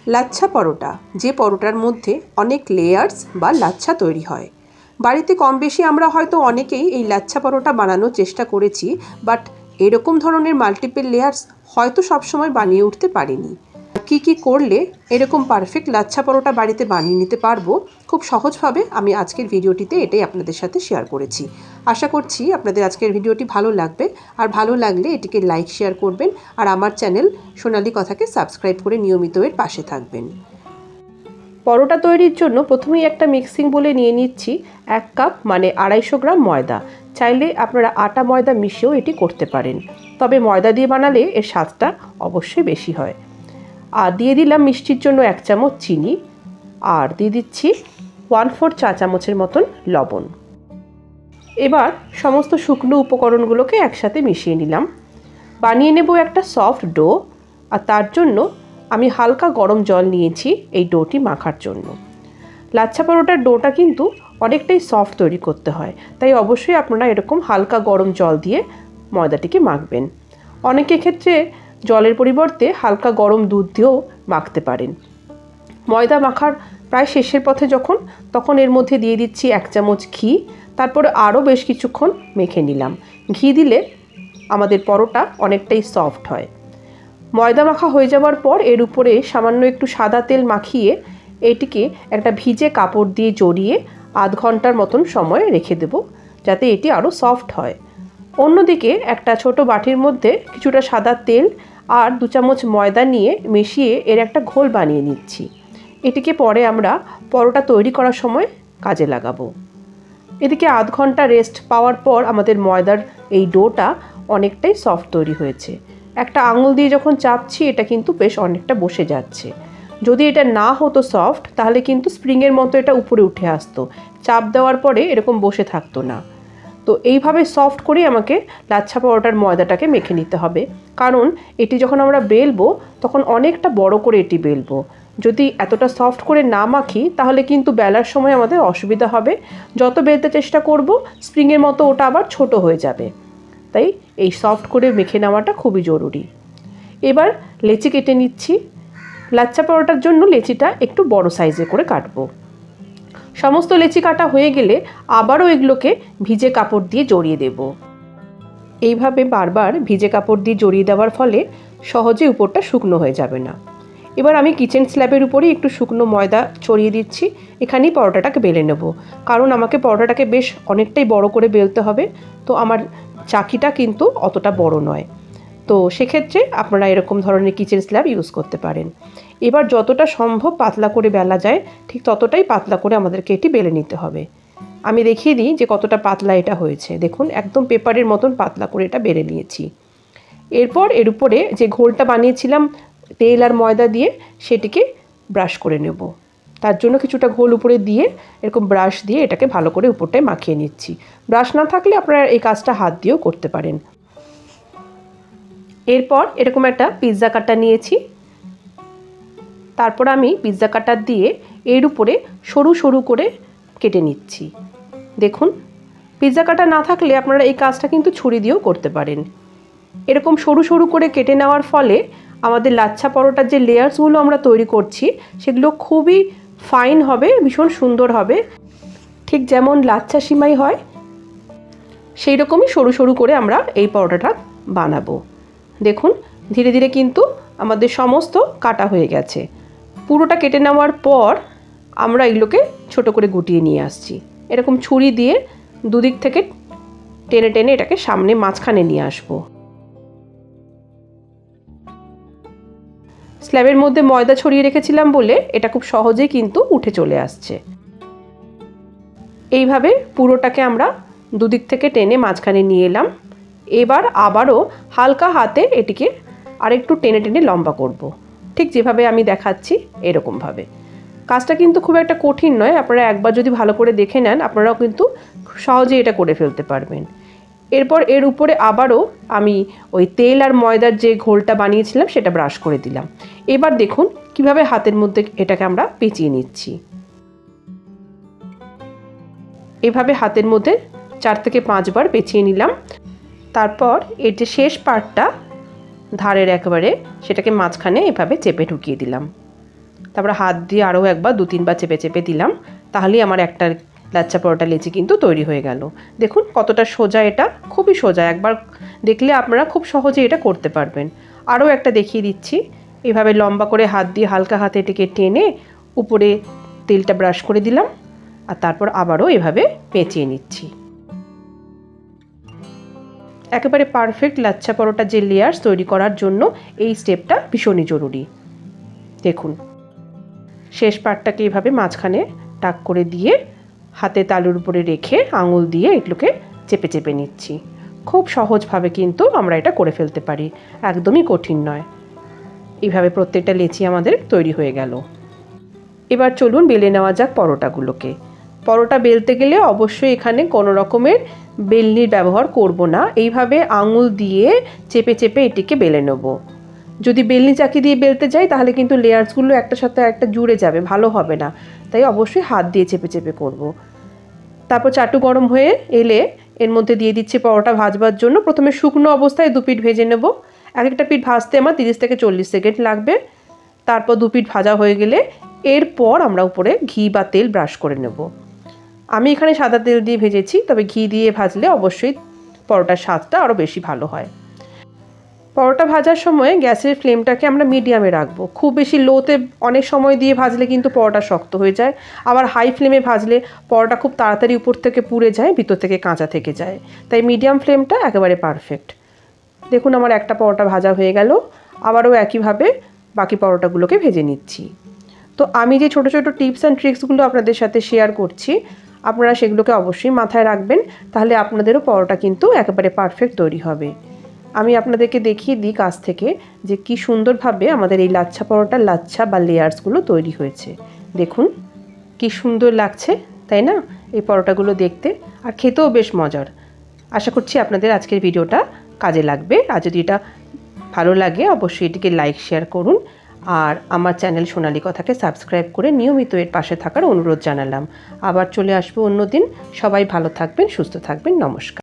লাচ্ছা পরোটা, যে পরোটার মধ্যে অনেক লেয়ার্স বা লাচ্ছা তৈরি হয়। বাড়িতে কম বেশি আমরা হয়তো অনেকেই এই লাচ্ছা পরোটা বানানোর চেষ্টা করেছি, বাট এরকম ধরনের মাল্টিপল লেয়ার্স হয়তো সবসময় বানিয়ে উঠতে পারিনি। কি করলে এরকম পারফেক্ট লাচ্ছা পরোটা বাড়িতে বানিয়ে নিতে পারবো খুব সহজভাবে, আমি আজকের ভিডিওটিতে এটাই আপনাদের সাথে শেয়ার করেছি। আশা করছি আপনাদের আজকের ভিডিওটি ভালো লাগবে, আর ভালো লাগলে এটিকে লাইক শেয়ার করবেন, আর আমার চ্যানেল সোনালী কথাকে সাবস্ক্রাইব করে নিয়মিত এর পাশে থাকবেন। পরোটা তৈরির জন্য প্রথমেই একটা মিক্সিং বলে নিয়ে নিচ্ছি 1 কাপ মানে 250 গ্রাম ময়দা। চাইলে আপনারা আটা ময়দা মিশিয়েও এটি করতে পারেন, তবে ময়দা দিয়ে বানালে এর স্বাদটা অবশ্যই বেশি হয়। আর দিয়ে দিলাম মিষ্টির জন্য 1 চামচ চিনি, আর দিয়ে দিচ্ছি 1/4 চা চামচের মতন লবণ। এবার সমস্ত শুকনো উপকরণগুলোকে একসাথে মিশিয়ে নিলাম। বানিয়ে নেব একটা সফট ডো, আর তার জন্য আমি হালকা গরম জল নিয়েছি এই ডোটি মাখার জন্য। লাচ্ছা পরোটার ডোটা কিন্তু অনেকটাই সফট তৈরি করতে হয়, তাই অবশ্যই আপনারা এরকম হালকা গরম জল দিয়ে ময়দাটিকে মাখবেন। অনেকের ক্ষেত্রে জলের পরিবর্তে হালকা গরম দুধ দিয়েও মাখতে পারেন। ময়দা মাখার প্রায় শেষের পথে তখন এর মধ্যে দিয়ে দিচ্ছি 1 চামচ ঘি। তারপরে আরও বেশ কিছুক্ষণ মেখে নিলাম। ঘি দিলে আমাদের পরোটা অনেকটাই সফট হয়। ময়দা মাখা হয়ে যাওয়ার পর এর উপরে সামান্য একটু সাদা তেল মাখিয়ে এটিকে একটা ভিজে কাপড় দিয়ে জড়িয়ে আধ ঘন্টার মতন সময় রেখে দেব, যাতে এটি আরও সফট হয়। অন্যদিকে একটা ছোট বাটির মধ্যে কিছুটা সাদা তেল আর 2 চামচ ময়দা নিয়ে মিশিয়ে এর একটা ঘোল বানিয়ে নিচ্ছি। এটিকে পরে আমরা পরোটা তৈরি করার সময় কাজে লাগাবো। এদিকে আধ ঘন্টা রেস্ট পাওয়ার পর আমাদের ময়দার এই ডোটা অনেকটাই সফট তৈরি হয়েছে। একটা আঙুল দিয়ে যখন চাপছি এটা কিন্তু বেশ অনেকটা বসে যাচ্ছে। যদি এটা না হতো সফট, তাহলে কিন্তু স্প্রিংয়ের মতো এটা উপরে উঠে আসতো, চাপ দেওয়ার পরে এরকম বসে থাকতো না। তো এইভাবে সফট করেই আমাকে লাচ্ছা পরোটার ময়দাটাকে মেখে নিতে হবে, কারণ এটি যখন আমরা বেলবো তখন অনেকটা বড় করে এটি বেলবো। যদি এতটা সফট করে না মাখি তাহলে কিন্তু বেলার সময় আমাদের অসুবিধা হবে। যত বেলতে চেষ্টা করব স্প্রিংয়ের মতো ওটা আবার ছোট হয়ে যাবে। তাই এই সফট করে মেখে নেওয়াটা খুবই জরুরি। এবার লেচি কেটে নিচ্ছি। লাচ্ছা পরোটার জন্য লেচিটা একটু বড় সাইজে করে কাটবো। সমস্ত লেচি কাটা হয়ে গেলে আবারও এগুলোকে ভিজে কাপড় দিয়ে জড়িয়ে দেব। এইভাবে বারবার ভিজে কাপড় দিয়ে জড়িয়ে দেওয়ার ফলে সহজে উপরটা শুকনো হয়ে যাবে না। এবার আমি কিচেন স্ল্যাবের উপরেই একটু শুকনো ময়দা ছড়িয়ে দিচ্ছি। এখানেই পরোটাটাকে বেলে নেব, কারণ আমাকে পরোটাটাকে বেশ অনেকটাই বড় করে বেলতে হবে। তো আমার চাকিটা কিন্তু অতটা বড় নয়, তো সেক্ষেত্রে আপনারা এরকম ধরনের কিচেন স্ল্যাব ইউজ করতে পারেন। এবার যতটা সম্ভব পাতলা করে বেলা যায় ঠিক ততটাই পাতলা করে আমাদেরকে এটি বেলে নিতে হবে। আমি দেখিয়ে দিই যে কতটা পাতলা এটা হয়েছে। দেখুন, একদম পেপারের মতন পাতলা করে এটা বেলে নিয়েছি। এরপর এর উপরে যে ঘোলটা বানিয়েছিলাম তেল আর ময়দা দিয়ে, সেটিকে ব্রাশ করে নেব। তার জন্য কিছুটা ঘোল উপরে দিয়ে এরকম ব্রাশ দিয়ে এটাকে ভালো করে উপরটায় মাখিয়ে নিচ্ছি। ব্রাশ না থাকলে আপনারা এই কাজটা হাত দিয়েও করতে পারেন। এরপর এরকম একটা পিৎজা কাটার নিয়েছি। তারপর আমি পিৎজা কাটার দিয়ে এর উপরে সরু সরু করে কেটে নিচ্ছি। দেখুন, পিৎজা কাটা না থাকলে আপনারা এই কাজটা কিন্তু ছুরি দিয়েও করতে পারেন। এরকম সরু সরু করে কেটে নেওয়ার ফলে আমাদের লাচ্ছা পরোটার যে লেয়ার্সগুলো আমরা তৈরি করছি সেগুলো খুবই ফাইন হবে, ভীষণ সুন্দর হবে। ঠিক যেমন লাচ্ছা সিমাই হয় সেই রকমই সরু সরু করে আমরা এই পরোটাটা বানাবো। দেখুন, ধীরে ধীরে কিন্তু আমাদের সমস্ত কাটা হয়ে গেছে। পুরোটা কেটে নেওয়ার পর আমরা এগুলোকে ছোট করে গুটিয়ে নিয়ে আসছি। এরকম ছুরি দিয়ে দুদিক থেকে টেনে টেনে এটাকে সামনে মাঝখানে নিয়ে আসবো। স্ল্যাবের মধ্যে ময়দা ছড়িয়ে রেখেছিলাম বলে এটা খুব সহজেই কিন্তু উঠে চলে আসছে। এইভাবে পুরোটাকে আমরা দুদিক থেকে টেনে মাঝখানে নিয়ে এলাম। এবার আবারও হালকা হাতে এটিকে আরেকটু টেনে টেনে লম্বা করব, ঠিক যেভাবে আমি দেখাচ্ছি এরকমভাবে। কাজটা কিন্তু খুব একটা কঠিন নয়, আপনারা একবার যদি ভালো করে দেখে নেন আপনারাও কিন্তু সহজেই এটা করে ফেলতে পারবেন। এরপর এর উপরে আবারও আমি ওই তেল আর ময়দার যে ঘোলটা বানিয়েছিলাম সেটা ব্রাশ করে দিলাম। এবার দেখুন কিভাবে হাতের মধ্যে এটাকে আমরা পেঁচিয়ে নিচ্ছি। এভাবে হাতের মধ্যে 4 থেকে 5 বার পেঁচিয়ে নিলাম। তারপর এর যে শেষ পার্টটা ধারের একেবারে, সেটাকে মাঝখানে এভাবে চেপে ঢুকিয়ে দিলাম। তারপরে হাত দিয়ে আরও একবার 2-3 বার চেপে চেপে দিলাম, তাহলেই আমার একটা লাচ্ছা পরোটা লেচি কিন্তু তৈরি হয়ে গেল। দেখুন কতটা সোজা, এটা খুবই সোজা, একবার দেখলে আপনারা খুব সহজে এটা করতে পারবেন। আরও একটা দেখিয়ে দিচ্ছি। এভাবে লম্বা করে হাত দিয়ে হালকা হাতে এটাকে টেনে উপরে তেলটা ব্রাশ করে দিলাম, আর তারপর আবারও এভাবে পেঁচিয়ে নিচ্ছি। একেবারে পারফেক্ট লাচ্ছা পরোটা যে লেয়ার্স তৈরি করার জন্য এই স্টেপটা ভীষণই জরুরি। দেখুন শেষ পার্টটাকে এভাবে মাঝখানে টাক করে দিয়ে হাতে তালুর উপরে রেখে আঙুল দিয়ে এগুলোকে চেপে চেপে নিচ্ছি। খুব সহজভাবে কিন্তু আমরা এটা করে ফেলতে পারি, একদমই কঠিন নয়। এইভাবে প্রত্যেকটা লেচি আমাদের তৈরি হয়ে গেল। এবার চলুন বেলে নেওয়া যাক পরোটাগুলোকে। পরোটা বেলতে গেলে অবশ্যই এখানে কোনো রকমের বেলনির ব্যবহার করব না, এইভাবে আঙুল দিয়ে চেপে চেপে এটিকে বেলে নেব। যদি বেলনি চাকি দিয়ে বেলতে যাই তাহলে কিন্তু লেয়ার্সগুলো একটার সাথে একটা জুড়ে যাবে, ভালো হবে না, তাই অবশ্যই হাত দিয়ে চেপে চেপে করব। তারপর চাটু গরম হয়ে এলে এর মধ্যে দিয়ে দিচ্ছি পরোটা ভাজবার জন্য। প্রথমে শুকনো অবস্থায় 2 পিঠ ভেজে নেব। এক একটা পিঠ ভাজতে আমার 30 থেকে 40 সেকেন্ড লাগবে। তারপর 2 পিঠ ভাজা হয়ে গেলে এরপর আমরা উপরে ঘি বা তেল ব্রাশ করে নেব। আমি এখানে সাদা তেল দিয়ে ভেজেছি, তবে ঘি দিয়ে ভাজলে অবশ্যই পরোটার স্বাদটা আরও বেশি ভালো হয়। পরোটা ভাজার সময় গ্যাসের ফ্লেমটাকে আমরা মিডিয়ামে রাখবো। খুব বেশি লোতে অনেক সময় দিয়ে ভাজলে কিন্তু পরোটা শক্ত হয়ে যায়, আবার হাই ফ্লেমে ভাজলে পরোটা খুব তাড়াতাড়ি উপর থেকে পুড়ে যায়, ভিতর থেকে কাঁচা থেকে যায়। তাই মিডিয়াম ফ্লেমটা একেবারে পারফেক্ট। দেখুন আমার একটা পরোটা ভাজা হয়ে গেল, আবারও একইভাবে বাকি পরোটাগুলোকে ভেজে নিচ্ছি। তো আমি যে ছোটো ছোটো টিপস অ্যান্ড ট্রিক্সগুলো আপনাদের সাথে শেয়ার করছি, আপনারা সেগুলোকে অবশ্যই মাথায় রাখবেন, তাহলে আপনাদেরও পরোটা কিন্তু একেবারে পারফেক্ট তৈরি হবে। আমি আপনাদেরকে দেখিয়ে দিই কাছ থেকে যে কি সুন্দরভাবে আমাদের এই লাচ্ছা পরোটার লাচ্ছা বা লেয়ার্সগুলো তৈরি হয়েছে। দেখুন কি সুন্দর লাগছে, তাই না এই পরোটাগুলো দেখতে, আর খেতেও বেশ মজার। আশা করছি আপনাদের আজকের ভিডিওটা কাজে লাগবে। আর যদি এটা ভালো লাগে অবশ্যই এটিকে লাইক শেয়ার করুন, আর আমার চ্যানেল সোনালী কথাকে সাবস্ক্রাইব করে নিয়মিত এর পাশে থাকার অনুরোধ জানালাম। আবার চলে আসবো অন্যদিন। সবাই ভালো থাকবেন, সুস্থ থাকবেন, নমস্কার।